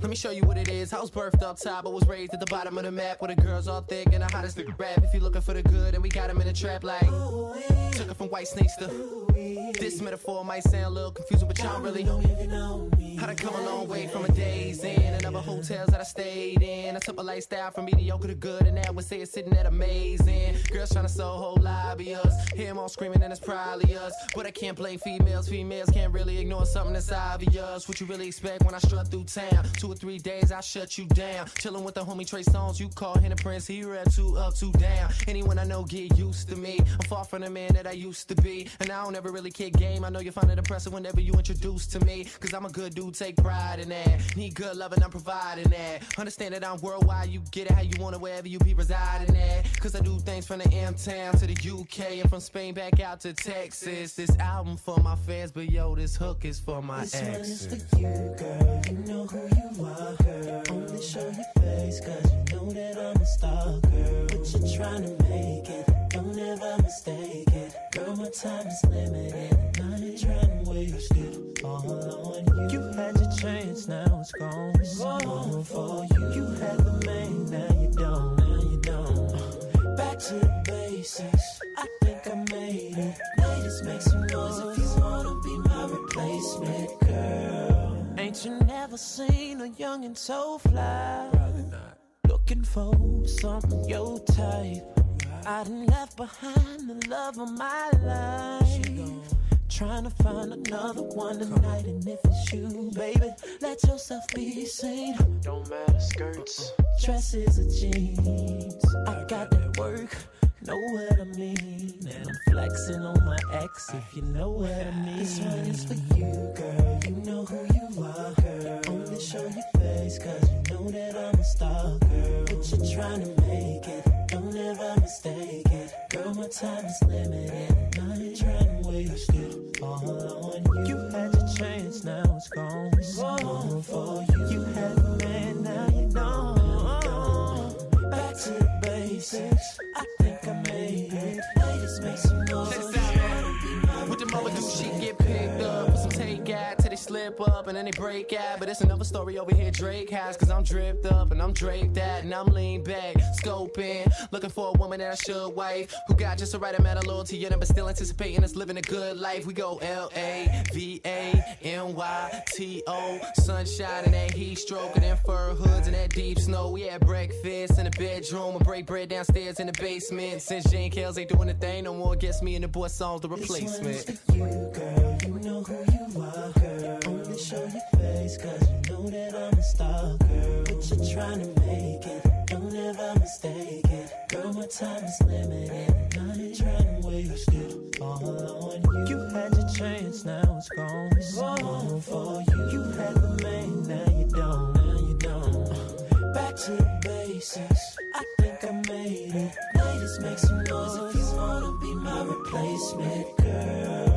Let me show you what it is. I was birthed up top, but was raised at the bottom of the map, where the girls all thick and the hottest nigga rap. If you looking for the good, and we got him in a trap like took it from white snakes to this metaphor might sound a little confusing, but y'all really how to come a long way from a day's in and other hotels that I stayed in. I took my lifestyle from mediocre to good, and now would say it's sitting at amazing. Girls trying to sell a whole lobby us, hear them all screaming and it's probably us. But I can't blame females, females can't really ignore something that's obvious. What you really expect when I strut through town? 2 or 3 days I shut you down. Chillin' with the homie Trey Songz, you call him the prince, he rap 2 up, 2 down. Anyone I know get used to me, I'm far from the man that I used to be, and I don't ever really kick game. I know you find it impressive whenever you introduce to me, cause I'm a good dude, take pride in that. Need good loving, I'm providing that. Understand that I'm worldwide, you get it how you want it, wherever you be residing at. Cause I do things from the M-Town to the UK, and from Spain back out to Texas. This album for my fans, but yo, this hook is for my exes. This one is for you, girl, you know who you are, girl. Only show your face, cause you know that I'm a star, girl. But you're trying to make it, don't ever mistake it. Girl, my time is limited, and I ain't trying to waste it all on you. You had your chance, now it's gone. It's gone for you. You had the man, now you don't, now you don't. Back to the basics, I think I made it. Ladies, make some noise if you wanna be my replacement, girl. Ain't you never seen a youngin' so fly? Probably not. Looking for something your type. I done left behind the love of my life, trying to find another one tonight. And if it's you, baby, let yourself be seen. Don't matter skirts, dresses or jeans, I got that work, know what I mean. And I'm flexing on my ex, if you know what I mean. This one is for you, girl, you know who you are, girl. Only show your face, cause you know that I'm a star, girl. But you're trying to make it, don't ever mistake it. Girl, my time is limited, and I ain't trying to waste it all on you. You had your chance, now it's gone. It's gone for you. You had the man, now you don't. Back to the basics, I think I made it. Ladies, make some noise. Check this out, man. What the mother do? She get picked up for some takeout till they slip up and then they break out. But it's another story over here Drake has, cause I'm dripped up and I'm draped out and I'm lean back, scoping, looking for a woman that I should wife, who got just the right amount of loyalty in her, but still anticipating us living a good life. We go L-A-V-A-N-Y-T-O, sunshine and that heat stroking and fur hoods and that deep snow. We had breakfast in the bedroom and break bread downstairs in the basement. Since Jane Kells ain't doing a thing no more, guess me and the boy Songs the replacement. This one is for you, girl, you know who you are, girl. Only show your face, cause you know that I'm a star, girl. But you're trying to make it, don't ever mistake it. Girl, my time is limited, and I ain't trying to waste it all on you. You had your chance, now it's gone. It's gone for you. You had the man, now you don't, now you don't. Back to the basics, I think I made it. Ladies, make some noise if you wanna be my replacement, girl.